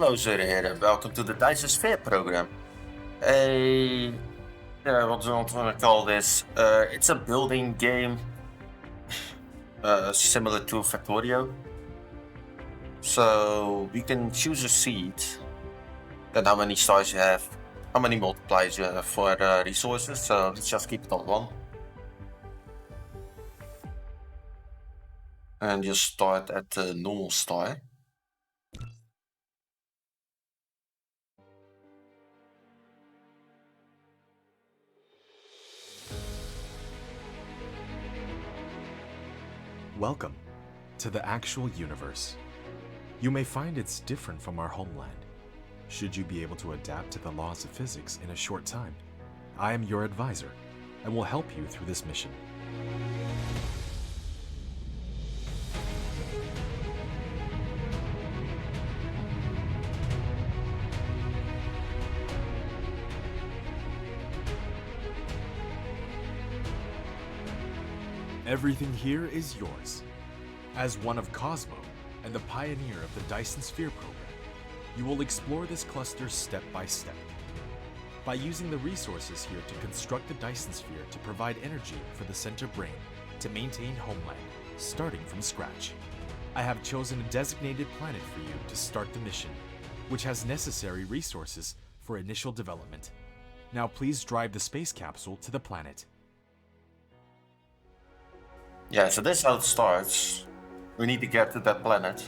Hello, there, and welcome to the Dyson Sphere Program. A what do I want to call this? It's a building game, similar to Factorio. So we can choose a seed, and how many stars you have, how many multipliers you have for resources. So let's just keep it on one, and just start at the normal star. Welcome to the actual universe. You may find it's different from our homeland. Should you be able to adapt to the laws of physics in a short time, I am your advisor and will help you through this mission. Everything here is yours. As one of Cosmo and the pioneer of the Dyson Sphere Program, you will explore this cluster step by step. By using the resources here to construct the Dyson Sphere to provide energy for the center brain to maintain homeland, starting from scratch. I have chosen a designated planet for you to start the mission, which has necessary resources for initial development. Now please drive the space capsule to the planet. Yeah, so this is how it starts. We need to get to that planet.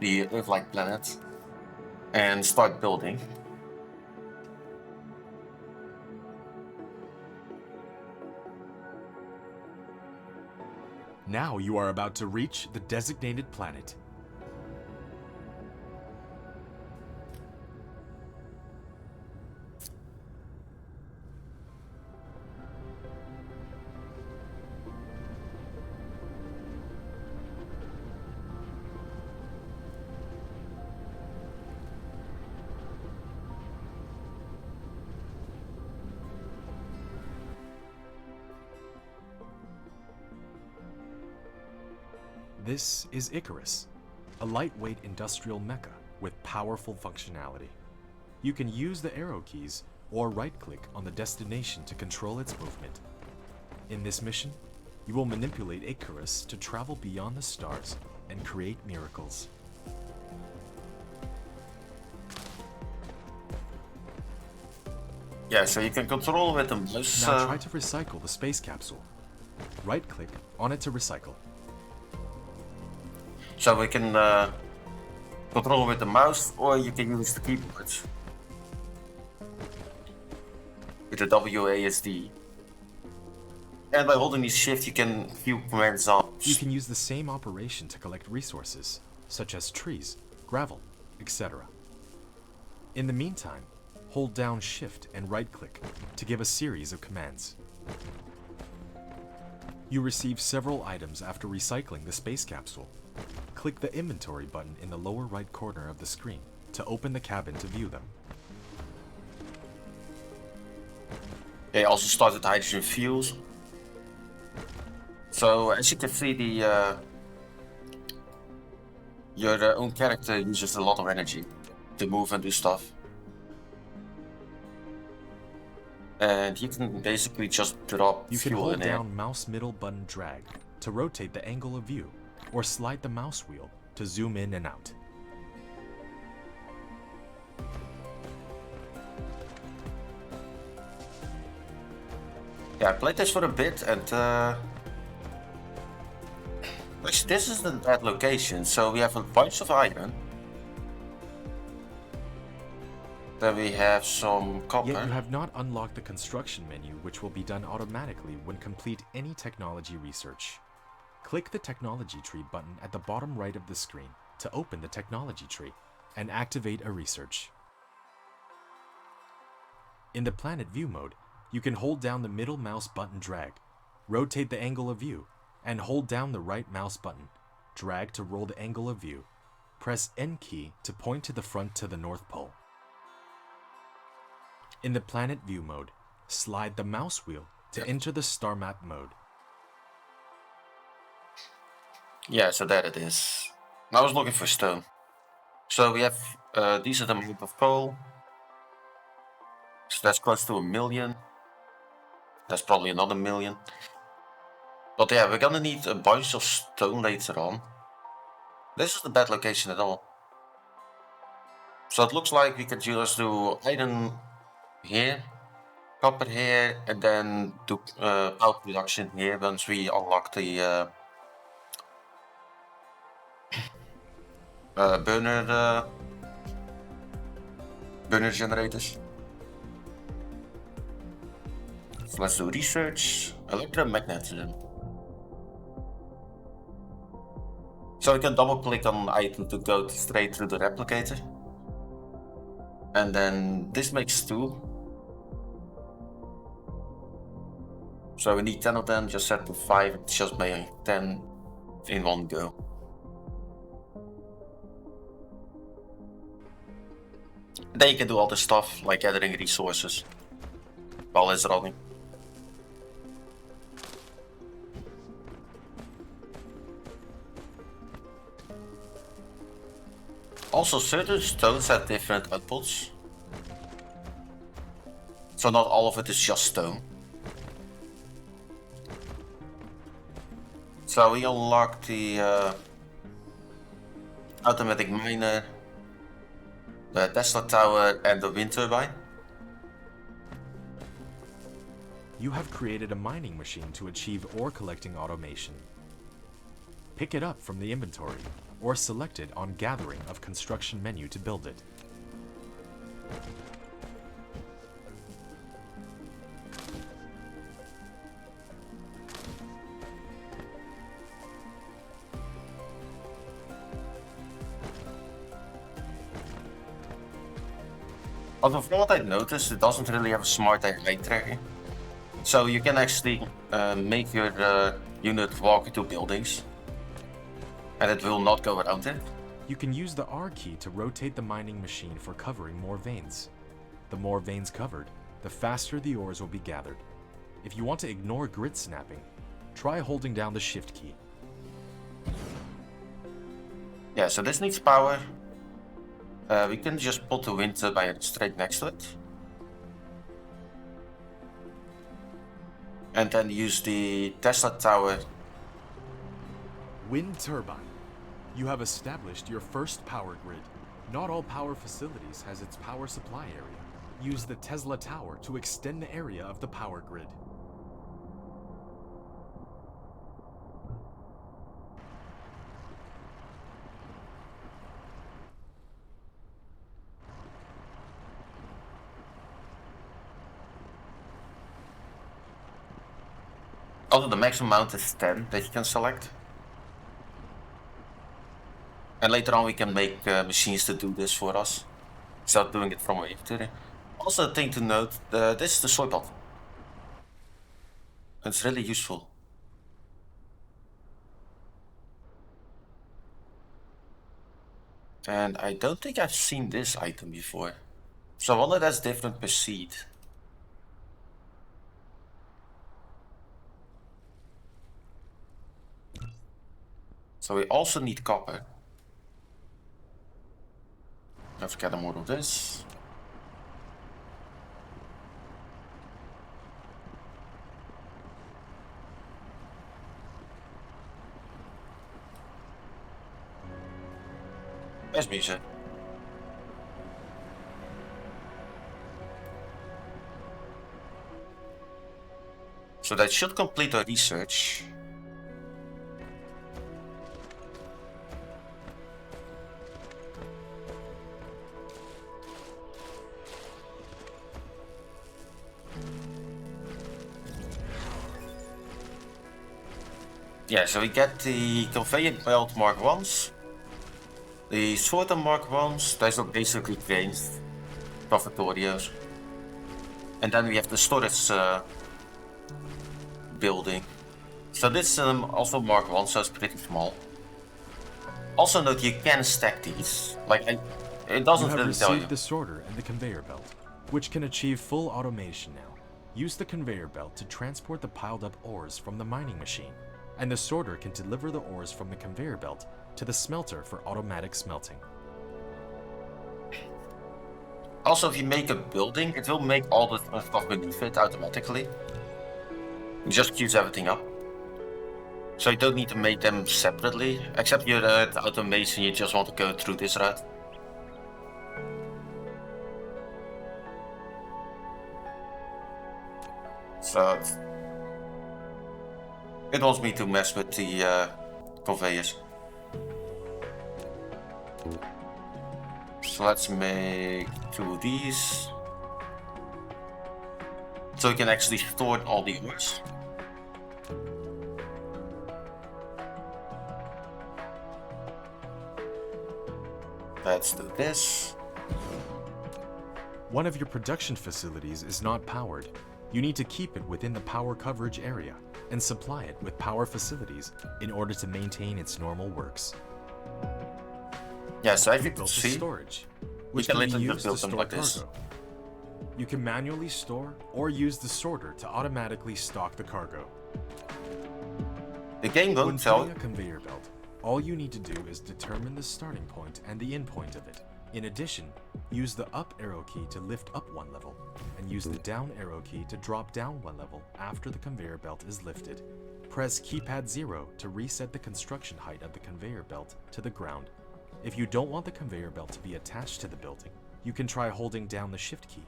The Earth-like planet. And start building. Now you are about to reach the designated planet. This is Icarus, a lightweight industrial mecha with powerful functionality. You can use the arrow keys or right-click on the destination to control its movement. In this mission, you will manipulate Icarus to travel beyond the stars and create miracles. Yeah, so you can control with the mouse. Now try to recycle the space capsule. Right-click on it to recycle. So we can control with the mouse, or you can use the keyboard with the WASD. And by holding the shift, you can view commands on. You can use the same operation to collect resources, such as trees, gravel, etc. In the meantime, hold down shift and right-click to give a series of commands. You receive several items after recycling the space capsule. Click the inventory button in the lower right corner of the screen to open the cabin to view them. They also start with hydrogen fuels. So as you can see, your own character uses a lot of energy to move and do stuff. And you can basically just drop You can fuel hold in there. down mouse middle button drag to rotate the angle of view, or slide the mouse wheel to zoom in and out. Yeah, I played this for a bit, and actually this isn't that location. So we have a bunch of iron. Then we have some copper. Yet you have not unlocked the construction menu, which will be done automatically when complete any technology research. Click the Technology Tree button at the bottom right of the screen to open the Technology Tree and activate a research. In the Planet View mode, you can hold down the middle mouse button drag, rotate the angle of view, and hold down the right mouse button, drag to roll the angle of view, press N key to point to the front to the North Pole. In the Planet View mode, slide the mouse wheel to enter the star map mode. Yeah, so there it is. I was looking for stone. So we have a decent amount of coal. So that's close to 1 million. That's probably another million. But yeah, we're gonna need a bunch of stone later on. This is the bad location at all. So it looks like we could just do iron here, copper here, and then do power production here once we unlock the burner generators. So let's do research, electromagnetism. So we can double click on an item to go straight through the replicator. And then this makes 2. So we need 10 of them, just set to 5, it's just making 10 in one go. Then you can do all the stuff like gathering resources while it's running. Also, certain stones have different outputs. So not all of it is just stone. So we unlock the automatic miner, the Tesla tower, and the wind turbine. You have created a mining machine to achieve ore collecting automation. Pick it up from the inventory, or select it on Gathering of Construction menu to build it. Although from what I noticed, it doesn't really have a smart eye tracking. So you can actually make your unit walk into buildings, and it will not go around it. You can use the R key to rotate the mining machine for covering more veins. The more veins covered, the faster the ores will be gathered. If you want to ignore grid snapping, try holding down the Shift key. Yeah, so this needs power. We can just put the wind turbine straight next to it. And then use the Tesla tower. Wind turbine. You have established your first power grid. Not all power facilities has its power supply area. Use the Tesla tower to extend the area of the power grid. Also, the maximum amount is 10 that you can select. And later on we can make machines to do this for us. Instead of doing it from our inventory. Also a thing to note, this is the soy pot. It's really useful. And I don't think I've seen this item before. So I wonder that's different per seed. So we also need copper. Let's gather more of this. There's music. So that should complete our research. Yeah, so we get the conveyor belt Mark 1s, the sorter Mark 1s, those are basically cranes, cafeterias. And then we have the storage building. So this is also Mark 1, so it's pretty small. Also note you can stack these, like it doesn't really tell you. You have received the sorter and the conveyor belt, which can achieve full automation now. Use the conveyor belt to transport the piled up ores from the mining machine, and the sorter can deliver the ores from the conveyor belt to the smelter for automatic smelting. Also, if you make a building, it will make all the stuff beneath it automatically. You just queues everything up. So you don't need to make them separately, except you're at automation, you just want to go through this route. So it wants me to mess with the conveyors. So let's make 2 of these. So we can actually store all the ores. Let's do this. One of your production facilities is not powered. You need to keep it within the power coverage area and supply it with power facilities in order to maintain its normal works. Yeah, so as you can Built see, storage, you which can can be literally used just to build them store like this. cargo. You can manually store or use the sorter to automatically stock the cargo. The game When won't tell. putting a conveyor belt, all you need to do is determine the starting point and the end point of it. In addition, use the up arrow key to lift up one level, and use the down arrow key to drop down one level after the conveyor belt is lifted. Press keypad 0 to reset the construction height of the conveyor belt to the ground. If you don't want the conveyor belt to be attached to the building, you can try holding down the shift key.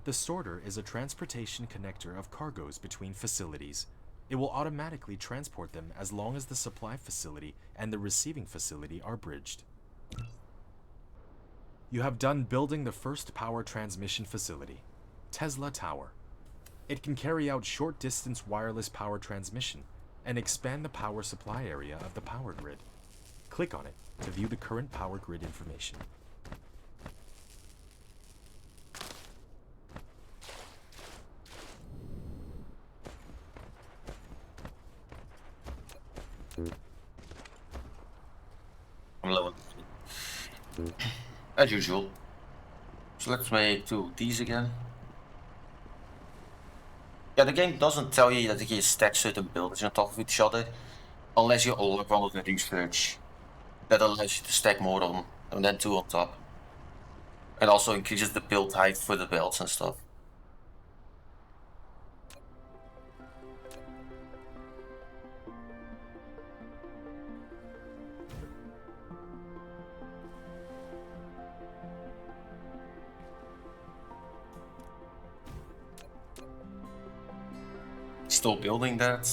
The sorter is a transportation connector of cargoes between facilities. It will automatically transport them as long as the supply facility and the receiving facility are bridged. You have done building the first power transmission facility, Tesla Tower. It can carry out short-distance wireless power transmission and expand the power supply area of the power grid. Click on it to view the current power grid information. I'm low. As usual. So let's make 2 of these again. Yeah, the game doesn't tell you that you can stack certain buildings on top of each other, unless you unlock one of the research that allows you to stack more on, and then 2 on top. And also increases the build height for the belts and stuff. Still building that.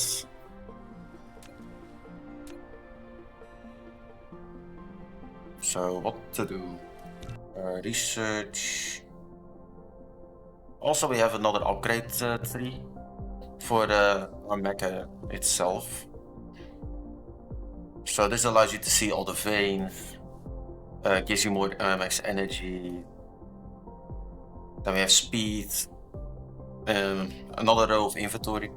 So what to do? Research. Also, we have another upgrade tree for our mecha itself. So this allows you to see all the veins, gives you more max energy. Then we have speed, another row of inventory.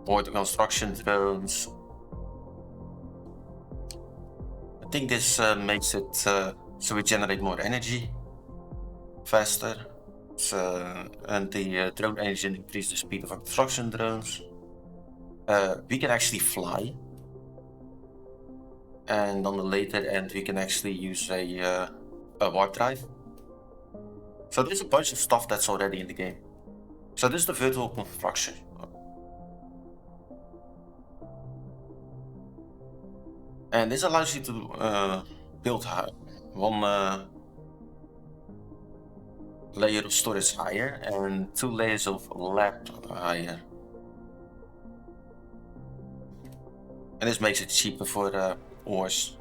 Or the construction drones. I think this makes it so we generate more energy faster. And the drone engine increases the speed of our construction drones. We can actually fly. And on the later end, we can actually use a warp drive. So there's a bunch of stuff that's already in the game. So this is the virtual construction. And this allows you to build one layer of storage higher and 2 layers of lab higher. And this makes it cheaper for ores.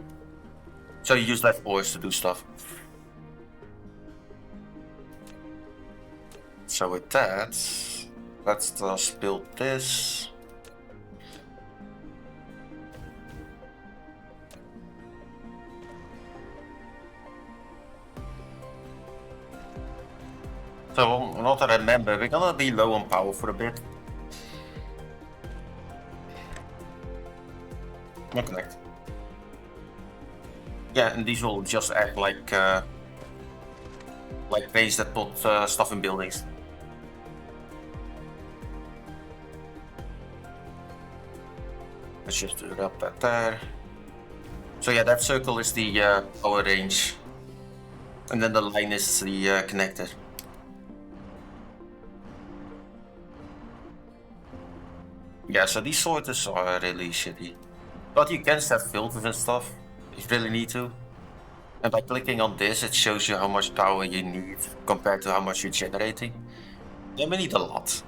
So you use less ores to do stuff. So with that, let's just build this. So, not to remember, we're gonna be low on power for a bit. Not connect. Yeah, and these will just act like base that put stuff in buildings. Let's just do that there. So yeah, that circle is the power range. And then the line is the connector. Yeah, so these sorters are really shitty. But you can set filters and stuff, if you really need to. And by clicking on this, it shows you how much power you need compared to how much you're generating. Then we need a lot.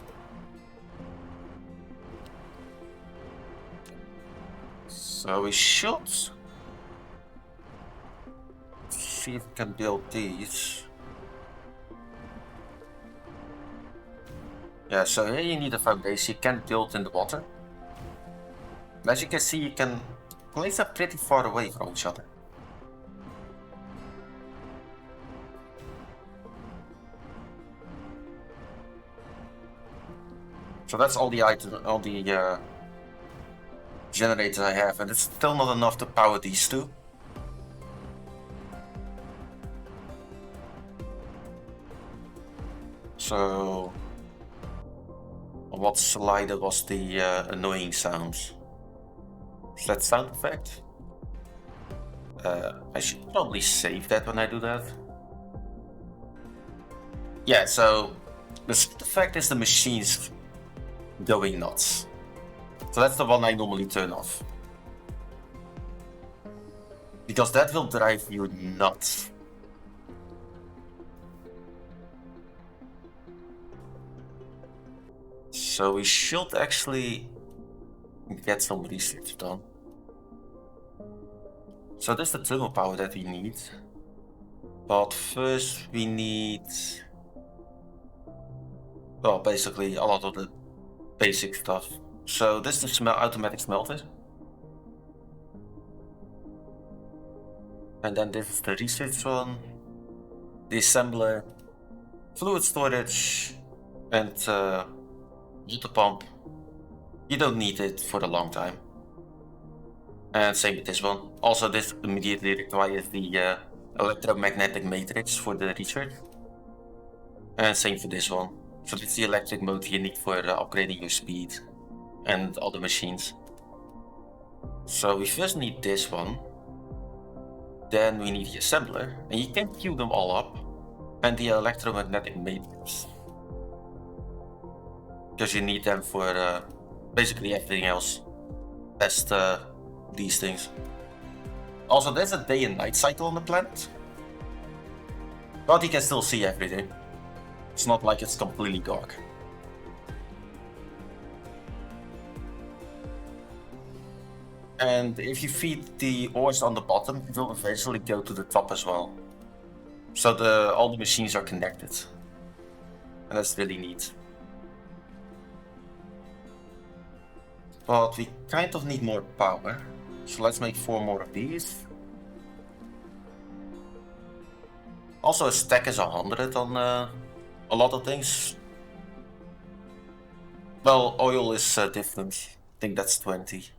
So we should see if we can build these. Yeah, so here you need a foundation. You can't build in the water. As you can see, you can place them pretty far away from each other. So that's all the items, all the generators I have, and it's still not enough to power these two. So, on what slider was the annoying sounds? Is that sound effect? I should probably save that when I do that. Yeah, so the sound effect is the machines going nuts. So that's the one I normally turn off. Because that will drive you nuts. So we should actually get some research done. So this is the turbo power that we need. But first we need... well, basically a lot of the basic stuff. So this is the automatic smelter. And then this is the research one. The assembler. Fluid storage. And water pump. You don't need it for a long time. And same with this one. Also this immediately requires the electromagnetic matrix for the research. And same for this one. So it's the electric motor you need for upgrading your speed and other machines. So we first need this one. Then we need the assembler, and you can queue them all up. And the electromagnetic matrix. Because you need them for basically everything else. Test these things. Also, there's a day and night cycle on the planet. But you can still see everything. It's not like it's completely dark. And if you feed the ores on the bottom, it will eventually go to the top as well. So all the machines are connected. And that's really neat. But we kind of need more power. So let's make 4 more of these. Also, a stack is 100 on a lot of things. Well, oil is different. I think that's 20.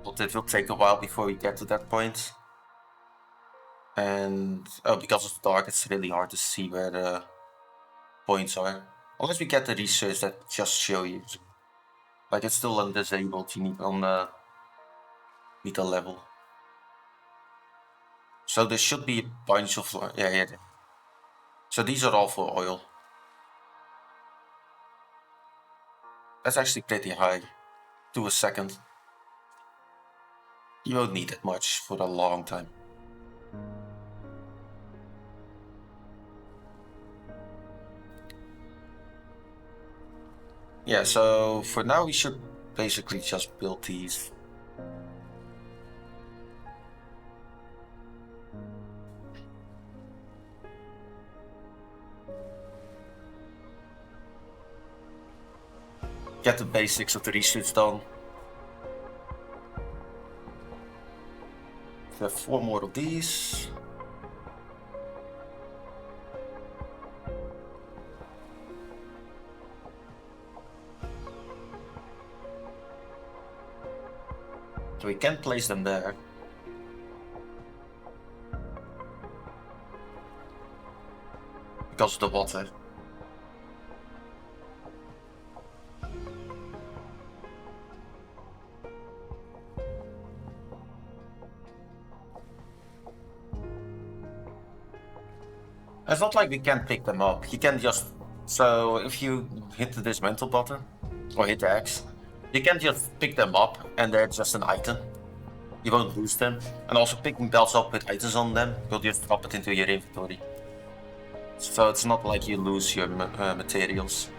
But it will take a while before we get to that point. And because of the dark, it's really hard to see where the points are. Unless we get the research that just show you. Like it's still undisabled, you need on meter level. So there should be a bunch of... yeah. So these are all for oil. That's actually pretty high. To a second. You won't need it much for a long time. Yeah, so for now we should basically just build these. Get the basics of the research done. We have 4 more of these. So we can place them there. Because of the water. It's not like we can't pick them up. You can just... So if you hit the dismantle button, or hit the X, you can just pick them up and they're just an item. You won't lose them. And also picking belts up with items on them will just drop it into your inventory. So it's not like you lose your materials.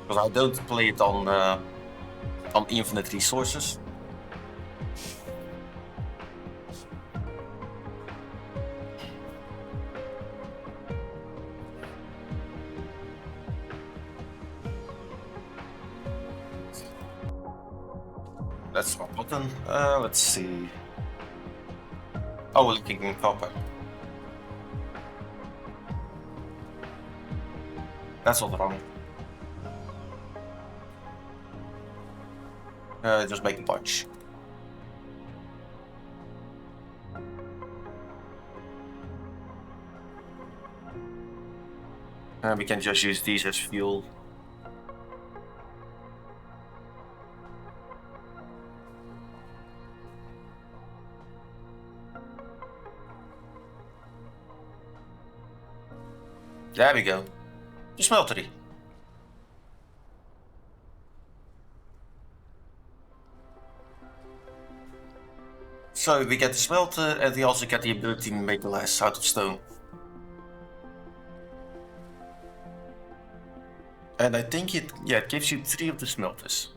Because I don't play it on infinite resources. That's our button. Let's see. Oh, we're looking in copper. That's not wrong. Just make a bunch. We can just use these as fuel. There we go. The smeltery. So we get the smelter and we also get the ability to make glass out of stone. And I think it gives you 3 of the smelters.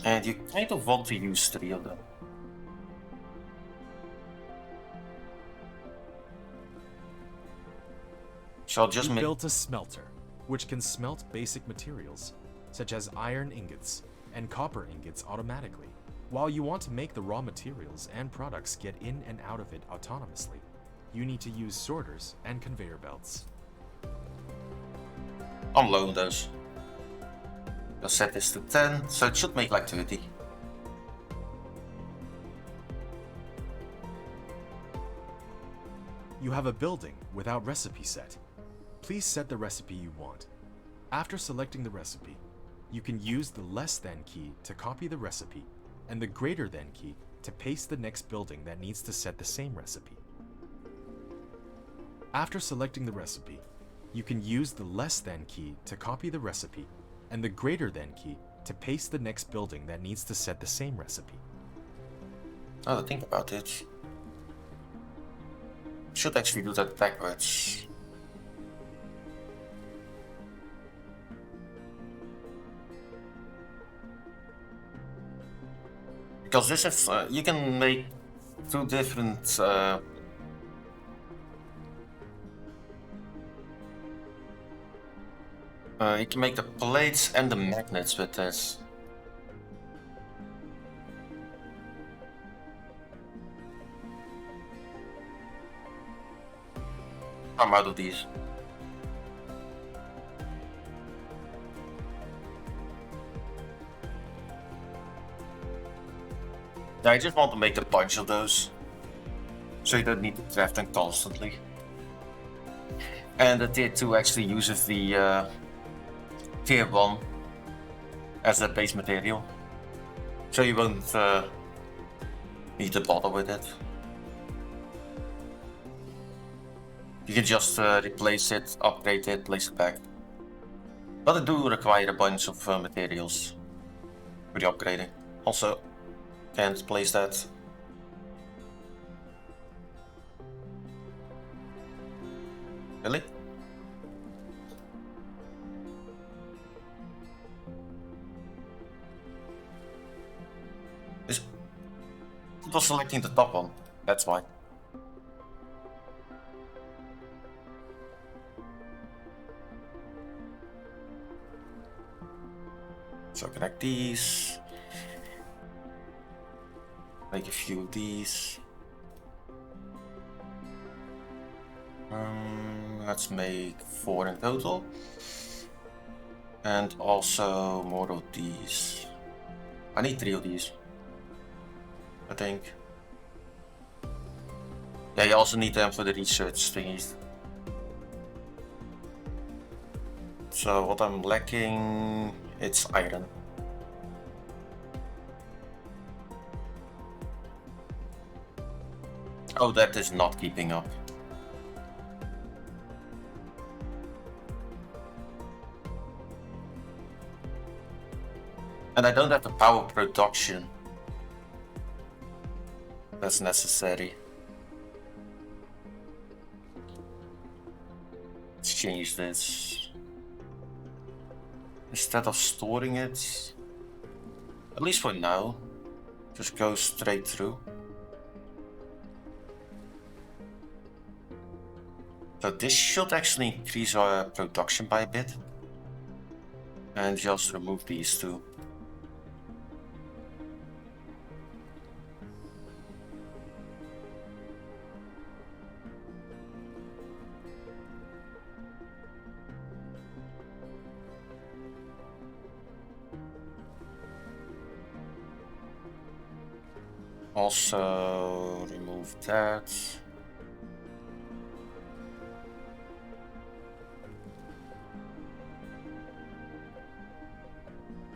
And you kind of want to use 3 of them. So I'll just make... built a smelter, which can smelt basic materials, such as iron ingots and copper ingots automatically, while you want to make the raw materials and products get in and out of it autonomously. You need to use sorters and conveyor belts. Unload those. I'll set this to 10, so it should make like 30. You have a building without recipe set. Please set the recipe you want. After selecting the recipe, you can use the less than key to copy the recipe and the greater than key to paste the next building that needs to set the same recipe. After selecting the recipe, you can use the less than key to copy the recipe and the greater than key to paste the next building that needs to set the same recipe. Now to think about it, should actually do that backwards. Because this is, you can make 2 different you can make the plates and the magnets with this. I'm out of these. I just want to make a bunch of those, so you don't need to craft them constantly. And the tier 2 actually uses the tier 1 as a base material, so you won't need to bother with it. You can just replace it, upgrade it, place it back. But it do require a bunch of materials for the upgrading. Also, can't place that. Really? It was selecting the top one, that's why. So connect these. Make a few of these. Let's make 4 in total. And also more of these. I need 3 of these, I think. Yeah, you also need them for the research thingies. So what I'm lacking, it's iron. Oh, that is not keeping up. And I don't have the power production that's necessary. Let's change this. Instead of storing it, at least for now, just go straight through. So this should actually increase our production by a bit. And just remove these two. Also remove that.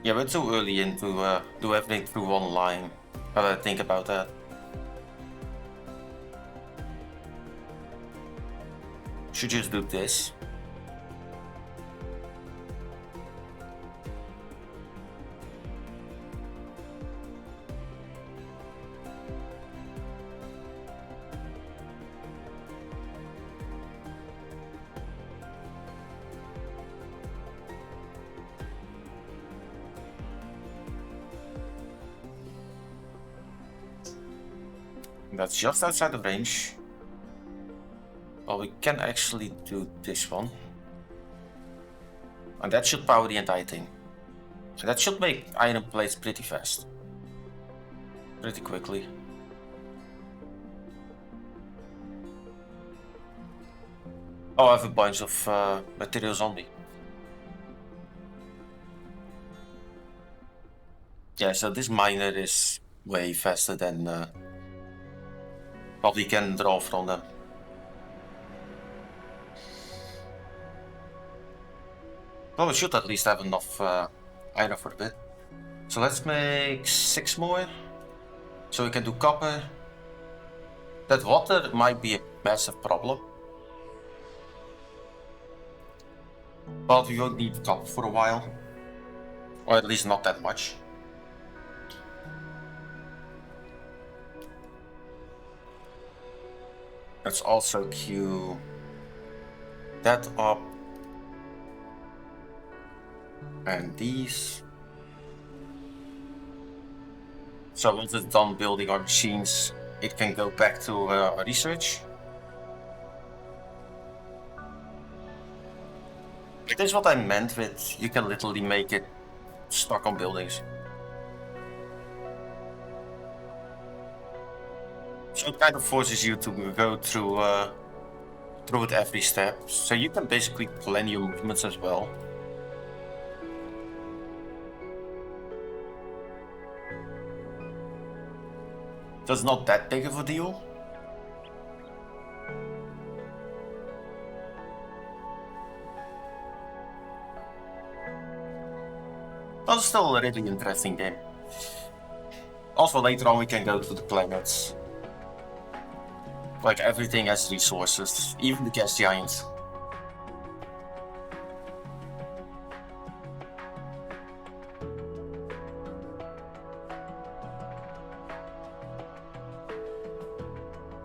Yeah, we're too early into do everything through one line. How do I think about that? Should just do this. That's just outside of range. Well, we can actually do this one. And that should power the entire thing. And that should make iron plates pretty fast. Pretty quickly. Oh, I have a bunch of materials on me. Yeah, so this miner is way faster than what we can draw from them. Well, we should at least have enough iron for a bit. So let's make 6 more. So we can do copper. That water might be a massive problem. But we won't need copper for a while. Or at least not that much. Let's also queue that up. And these. So once it's done building our machines, it can go back to research. It is what I meant with you can literally make it stuck on buildings. So it kind of forces you to go through it every step. So you can basically plan your movements as well. That's not that big of a deal. But it's still a really interesting game. Also later on we can go to the planets. Like everything has resources, even the gas giants.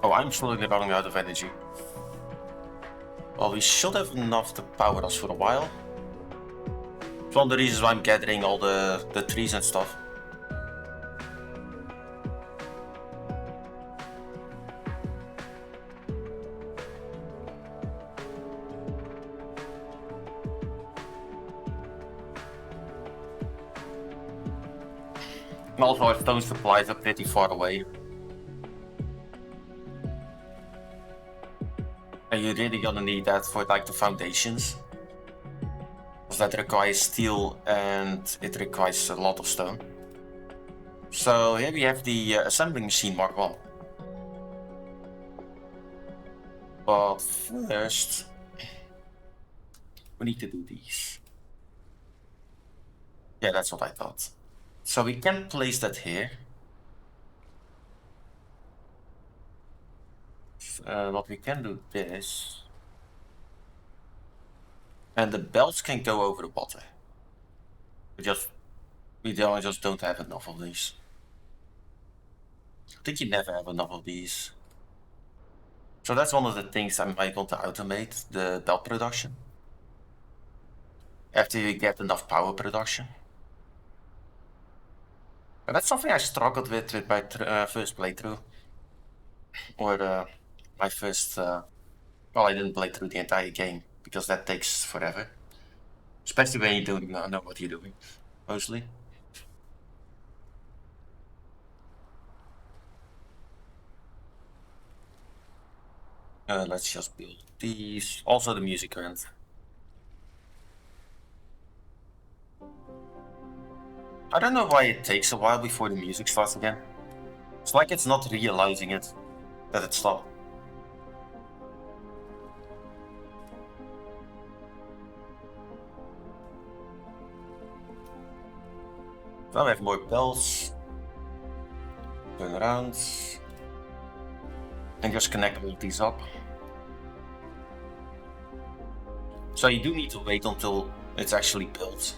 Oh, I'm slowly running out of energy. Well, we should have enough to power us for a while. It's one of the reasons why I'm gathering all the trees and stuff. And also our stone supplies are pretty far away. And you're really gonna need that for like the foundations. Because that requires steel and it requires a lot of stone. So here we have the assembling machine Mark 1. But first, we need to do these. Yeah, that's what I thought. So we can place that here. what we can do this. And the belts can go over the water. We just don't have enough of these. I think you never have enough of these. So that's one of the things I might want to automate, the belt production. After you get enough power production. And that's something I struggled with my first playthrough. Or my first... well, I didn't play through the entire game, because that takes forever. Especially when you don't know what you're doing, mostly. Let's just build these. Also the music current. I don't know why it takes a while before the music starts again. It's like it's not realizing it, that it stopped. Now we have more bells. Turn around. And just connect all these up. So you do need to wait until it's actually built.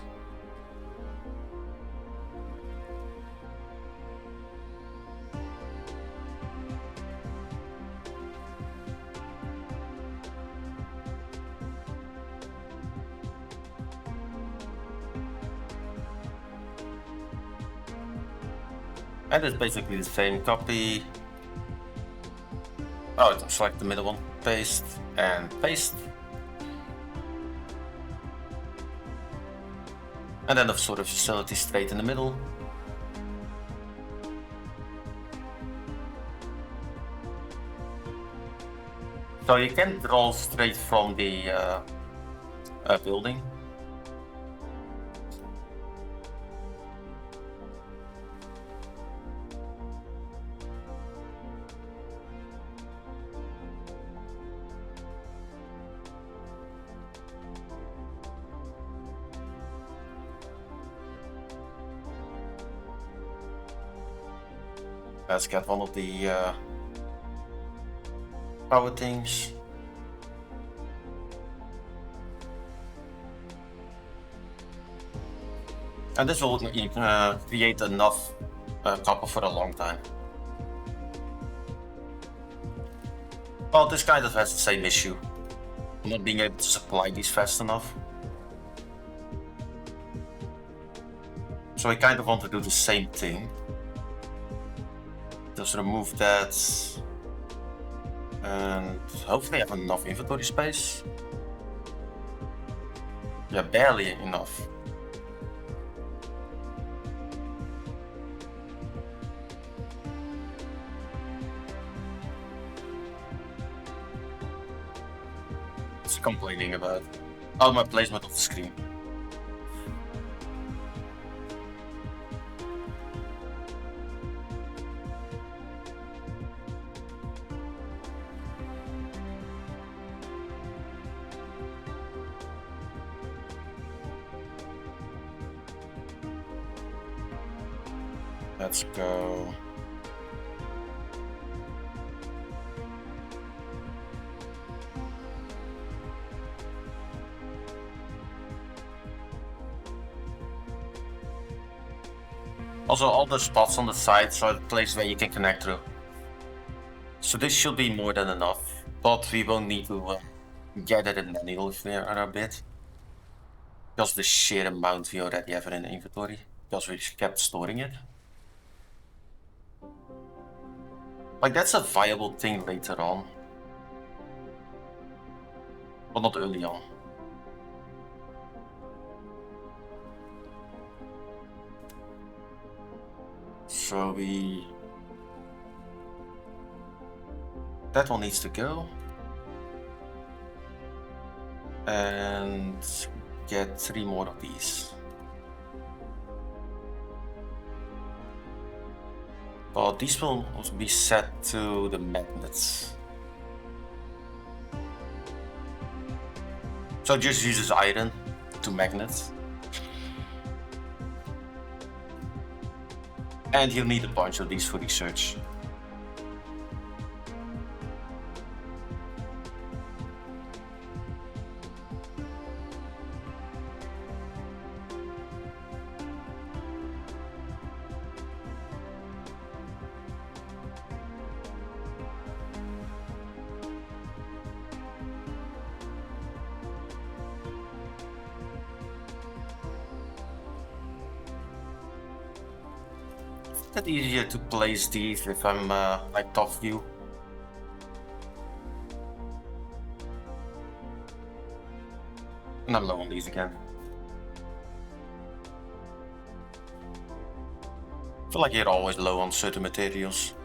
And it's basically the same copy. Oh, select the middle one, paste, and paste. And then the sort of facility straight in the middle. So you can draw straight from the building. Let's get one of the power things. And this will create enough copper for a long time. Well, this kind of has the same issue. Not being able to supply these fast enough. So I kind of want to do the same thing. Just remove that. And hopefully have enough inventory space. Yeah, barely enough. What's he complaining about? Oh, my placement of the screen. Let's go. Also, all the spots on the sides are the place where you can connect through. So this should be more than enough, but we won't need to gather it manually if we are a bit. Just the sheer amount we already have in the inventory, because we kept storing it. Like, that's a viable thing later on. But not early on. So that one needs to go. And get 3 more of these. But these will also be set to the magnets. So it just uses iron to magnets. And you'll need a bunch of these for research. bit easier to place these if I'm like top view. And I'm low on these again. I feel like you're always low on certain materials.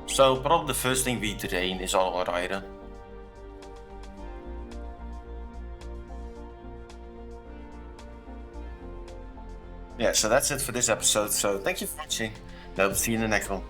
So probably the first thing we drain is all our iron. Yeah, so that's it for this episode. So thank you for watching. And I'll see you in the next one.